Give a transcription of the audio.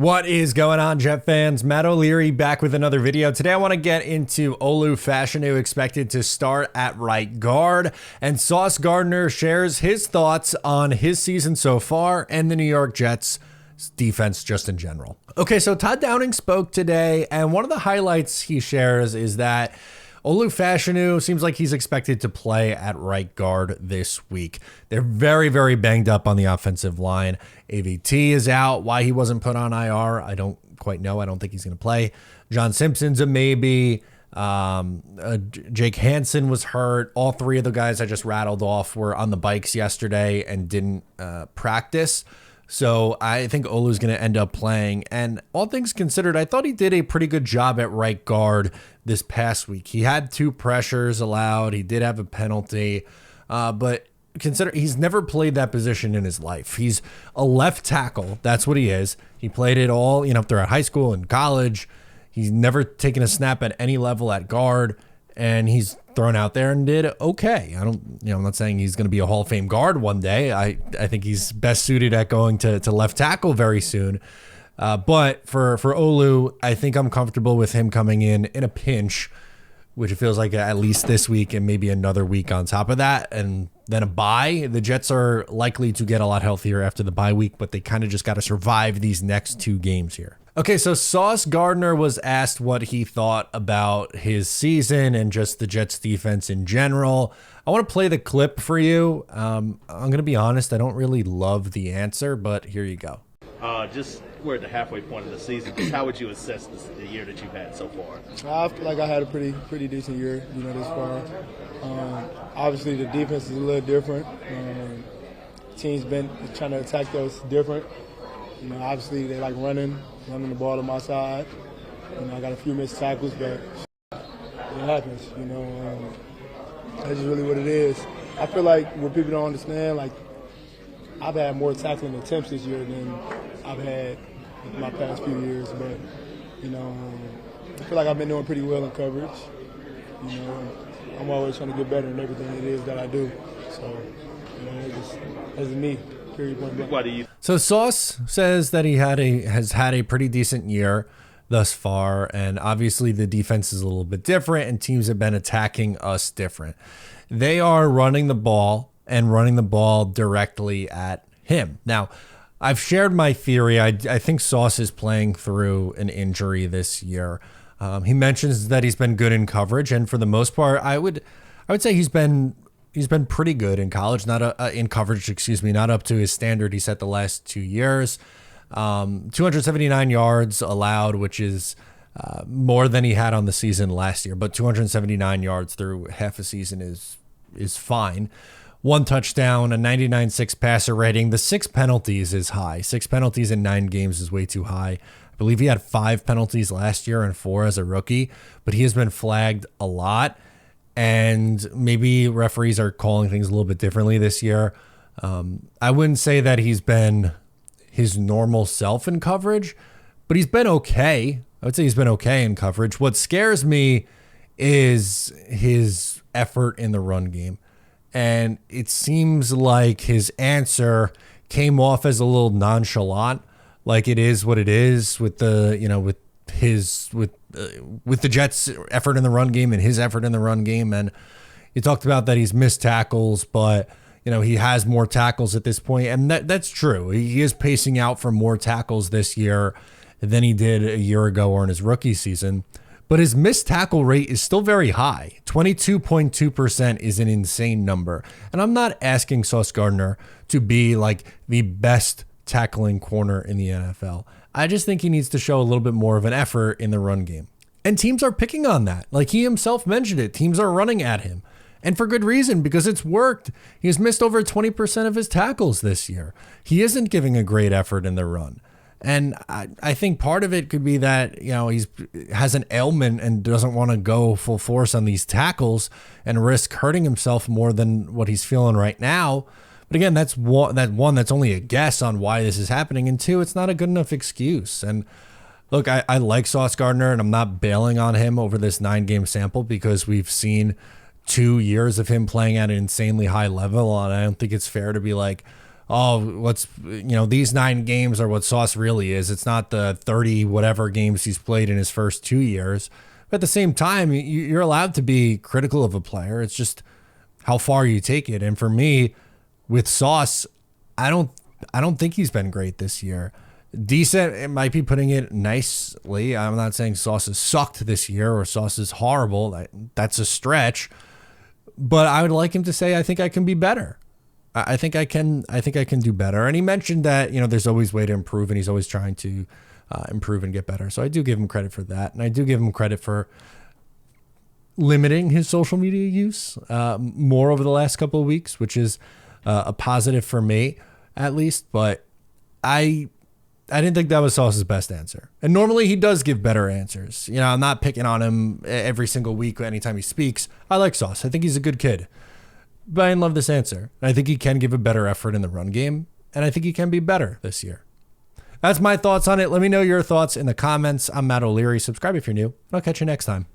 What is going on, Jet fans? Matt O'Leary back with another video. Today I want to get into Olu Fashanu, expected to start at right guard, and Sauce Gardner shares his thoughts on his season so far and the New York Jets defense just in general. Okay, so Todd Downing spoke today, and one of the highlights he shares is that Olu Fashanu seems like he's expected to play at right guard this week. They're very, very banged up on the offensive line. AVT is out. Why he wasn't put on IR, I don't quite know. I don't think he's going to play. John Simpson's a maybe. Jake Hansen was hurt. All three of the guys I just rattled off were on the bikes yesterday and didn't practice. So I think Olu's going to end up playing. And all things considered, I thought he did a pretty good job at right guard this past week. He had 2 pressures allowed. He did have a penalty. But consider he's never played that position in his life. He's a left tackle. That's what he is. He played it all, throughout high school and college. He's never taken a snap at any level at guard. And he's thrown out there and did okay. I'm not saying he's going to be a Hall of Fame guard one day. I think he's best suited at going to left tackle very soon. But for Olu, I think I'm comfortable with him coming in a pinch, which it feels like at least this week and maybe another week on top of that. And then a bye. The Jets are likely to get a lot healthier after the bye week, but they kind of just got to survive these next 2 games here. Okay, so Sauce Gardner was asked what he thought about his season and just the Jets defense in general. I want to play the clip for you. I'm going to be honest, I don't really love the answer, but here you go. Just we're at the halfway point of the season. Just how would you assess the year that you've had so far? I feel like I had a pretty decent year, this far. Obviously, the defense is a little different. Team's been trying to attack us different. Obviously, they like running the ball to my side. I got a few missed tackles, but it happens. That's just really what it is. I feel like what people don't understand, like I've had more tackling attempts this year than I've had in my past few years. But I feel like I've been doing pretty well in coverage. I'm always trying to get better in everything it is that I do. So that's me. What do you? So Sauce says that he has had a pretty decent year thus far, and obviously the defense is a little bit different, and teams have been attacking us different. They are running the ball and running the ball directly at him. Now, I've shared my theory. I think Sauce is playing through an injury this year. He mentions that he's been good in coverage, and for the most part, I would say he's been pretty good in college, in coverage, not up to his standard he set the last 2 years. 279 yards allowed, which is more than he had on the season last year, but 279 yards through half a season is fine. 1 touchdown, a 99.6 passer rating. The 6 penalties is high. 6 penalties in 9 games is way too high. I believe he had 5 penalties last year and 4 as a rookie, but he has been flagged a lot. And maybe referees are calling things a little bit differently this year. I wouldn't say that he's been his normal self in coverage, but he's been okay. I would say he's been okay in coverage. What scares me is his effort in the run game. And it seems like his answer came off as a little nonchalant, like it is what it is with the, with the Jets' effort in the run game and his effort in the run game. And you talked about that he's missed tackles, but he has more tackles at this point, and that's true. He is pacing out for more tackles this year than he did a year ago or in his rookie season. But his missed tackle rate is still very high. 22.2% is an insane number. And I'm not asking Sauce Gardner to be like the best tackling corner in the NFL. I just think he needs to show a little bit more of an effort in the run game. And teams are picking on that. Like he himself mentioned it. Teams are running at him. And for good reason, because it's worked. He has missed over 20% of his tackles this year. He isn't giving a great effort in the run. And I think part of it could be that, he has an ailment and doesn't want to go full force on these tackles and risk hurting himself more than what he's feeling right now. But again, that's only a guess on why this is happening. And 2, it's not a good enough excuse. And look, I like Sauce Gardner, and I'm not bailing on him over this 9-game sample because we've seen 2 years of him playing at an insanely high level. And I don't think it's fair to be like, these 9 games are what Sauce really is. It's not the 30 whatever games he's played in his first 2 years. But at the same time, you're allowed to be critical of a player. It's just how far you take it. And for me, with Sauce, I don't think he's been great this year. Decent, it might be putting it nicely. I'm not saying Sauce has sucked this year or Sauce is horrible. That's a stretch. But I would like him to say, I think I can be better. I think I can do better. And he mentioned that, there's always way to improve, and he's always trying to improve and get better. So I do give him credit for that. And I do give him credit for limiting his social media use more over the last couple of weeks, which is a positive for me, at least. But I didn't think that was Sauce's best answer. And normally he does give better answers. I'm not picking on him every single week anytime he speaks. I like Sauce. I think he's a good kid. But I didn't love this answer. And I think he can give a better effort in the run game. And I think he can be better this year. That's my thoughts on it. Let me know your thoughts in the comments. I'm Matt O'Leary. Subscribe if you're new. I'll catch you next time.